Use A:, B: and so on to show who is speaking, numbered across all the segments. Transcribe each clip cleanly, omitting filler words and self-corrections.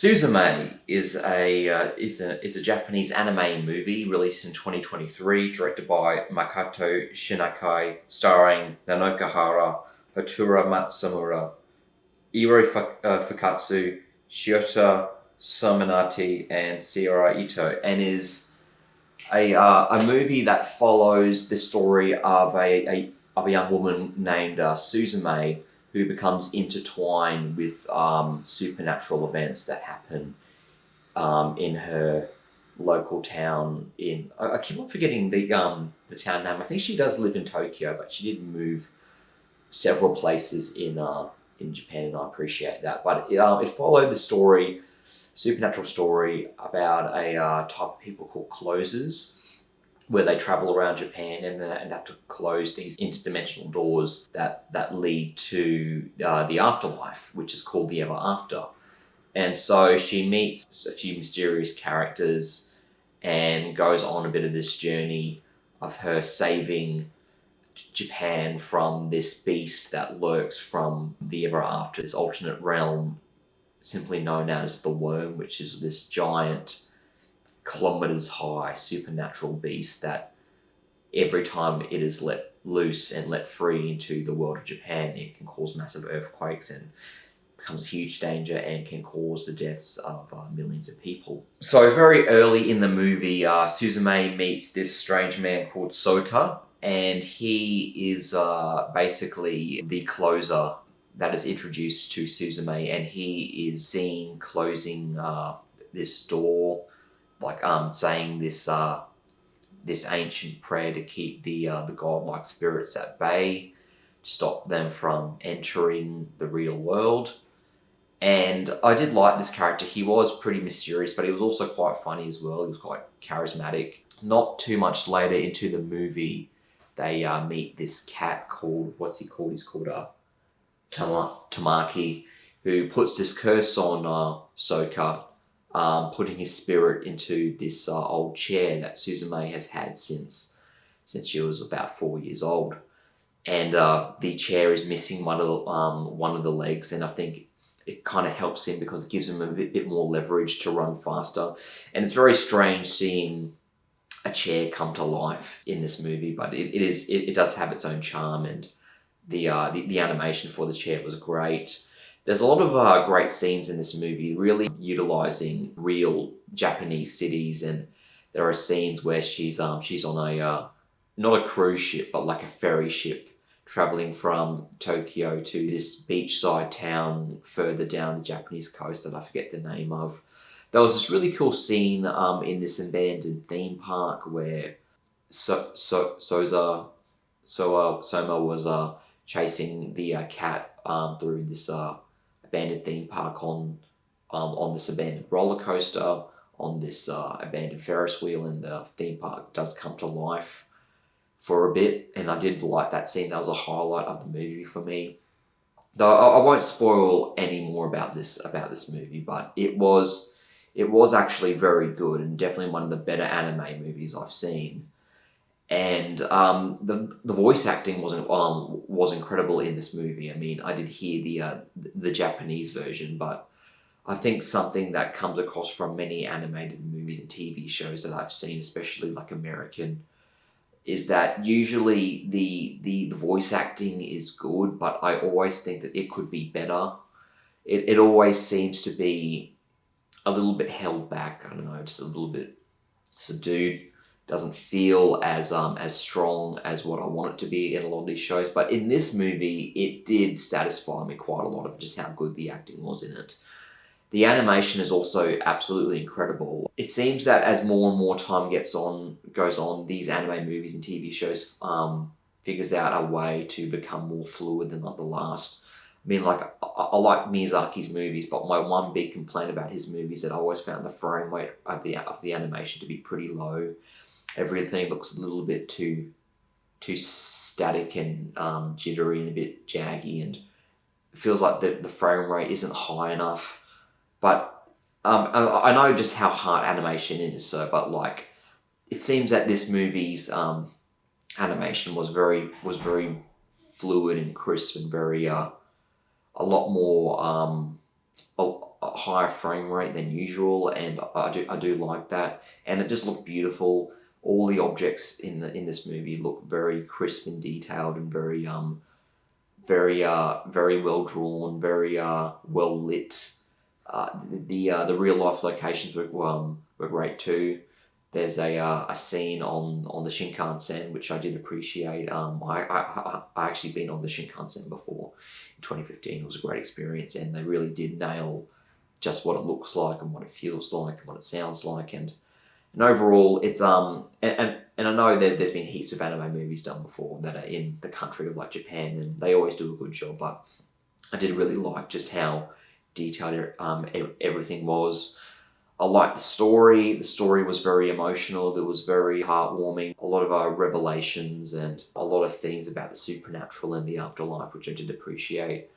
A: Suzume is a Japanese anime movie released in 2023, directed by Makoto Shinkai, starring Nanoka Hara, Hotura Matsumura, Faukatsu, Shota, Somenati, and Sairi Ito, and is a movie that follows the story of a young woman named Suzume, who becomes intertwined with supernatural events that happen in her local town. I keep on forgetting the town name. I think she does live in Tokyo, but she did move several places in Japan, and I appreciate that. But it followed the story, supernatural story about a type of people called closers, where they travel around Japan and have to close these interdimensional doors that lead to the afterlife, which is called the Ever After. And so she meets a few mysterious characters and goes on a bit of this journey of her saving Japan from this beast that lurks from the Ever After, this alternate realm simply known as the Worm, which is this giant, kilometers high supernatural beast that every time it is let loose and let free into the world of Japan, it can cause massive earthquakes and becomes a huge danger and can cause the deaths of millions of people. So very early in the movie, Suzume meets this strange man called Shota, and he is basically the closer that is introduced to Suzume, and he is seen closing this door, saying this ancient prayer to keep the godlike spirits at bay, stop them from entering the real world. And I did like this character. He was pretty mysterious, but he was also quite funny as well. He was quite charismatic. Not too much later into the movie, they meet this cat called, what's he called? He's called Tamaki, who puts this curse on Soka, putting his spirit into this old chair that Suzume has had since she was about 4 years old. And the chair is missing one of the legs, and I think it kind of helps him because it gives him a bit more leverage to run faster. And it's very strange seeing a chair come to life in this movie, but it does have its own charm, and the animation for the chair was great. There's a lot of great scenes in this movie, really utilizing real Japanese cities, and there are scenes where she's on a not a cruise ship, but like a ferry ship, traveling from Tokyo to this beachside town further down the Japanese coast that I forget the name of. There was this really cool scene in this abandoned theme park where Soma was chasing the cat through this abandoned theme park on this abandoned roller coaster, on this abandoned Ferris wheel, and the theme park does come to life for a bit, and I did like that scene. That was a highlight of the movie for me. Though I won't spoil any more about this movie, but it was actually very good and definitely one of the better anime movies I've seen. And the voice acting was incredible in this movie. I mean, I did hear the Japanese version, but I think something that comes across from many animated movies and TV shows that I've seen, especially like American, is that usually the voice acting is good, but I always think that it could be better. It always seems to be a little bit held back. I don't know, just a little bit subdued. Doesn't feel as strong as what I want it to be in a lot of these shows. But in this movie, it did satisfy me quite a lot of just how good the acting was in it. The animation is also absolutely incredible. It seems that as more and more time goes on, these anime movies and TV shows figures out a way to become more fluid than like the last. I mean, like, I like Miyazaki's movies, but my one big complaint about his movies is that I always found the frame rate of the animation to be pretty low. Everything looks a little bit too static and jittery and a bit jaggy, and it feels like the frame rate isn't high enough. But I know just how hard animation is, but like, it seems that this movie's animation was very fluid and crisp and very a lot more a higher frame rate than usual, and I do like that. And it just looked beautiful. All the objects in this movie look very crisp and detailed, and very well drawn, very well lit. The real life locations were great too. There's a scene on the Shinkansen which I did appreciate. I actually been on the Shinkansen before in 2015. It was a great experience, and they really did nail just what it looks like and what it feels like and what it sounds like, and overall it's and I know there's been heaps of anime movies done before that are in the country of like Japan, and they always do a good job, but I did really like just how detailed everything was. I liked the story. The story was very emotional. It was very heartwarming. A lot of revelations and a lot of things about the supernatural and the afterlife, which I did appreciate.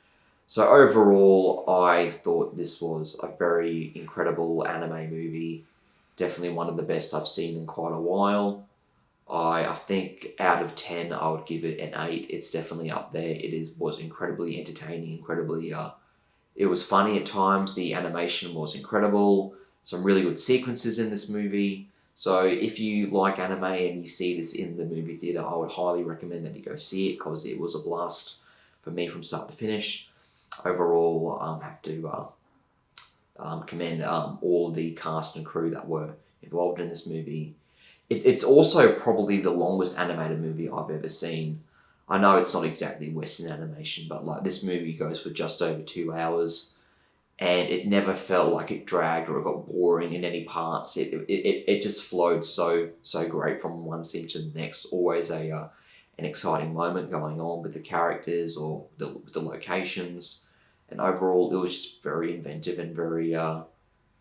A: So overall, I thought this was a very incredible anime movie. Definitely one of the best I've seen in quite a while. I think out of 10, I would give it an 8. It's definitely up there. Was incredibly entertaining, incredibly... it was funny at times. The animation was incredible. Some really good sequences in this movie. So if you like anime and you see this in the movie theatre, I would highly recommend that you go see it, because it was a blast for me from start to finish. Overall, I have to commend all the cast and crew that were involved in this movie. It's also probably the longest animated movie I've ever seen. I know it's not exactly Western animation, but like this movie goes for just over 2 hours, and it never felt like it dragged or it got boring in any parts. It just flowed so great from one scene to the next. Always an exciting moment going on with the characters or the locations, and overall it was just very inventive and very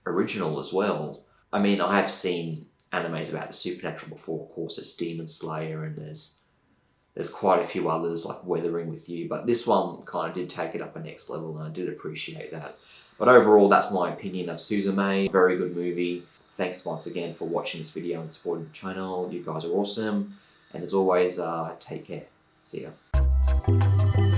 A: original as well. I mean, I have seen animes about the supernatural before. Of course, there's Demon Slayer, and there's quite a few others like Weathering with You, but this one kind of did take it up a next level, and I did appreciate that. But overall, that's my opinion of Suzume. Very good movie. Thanks once again for watching this video and supporting the channel. You guys are awesome, and as always, take care. See ya.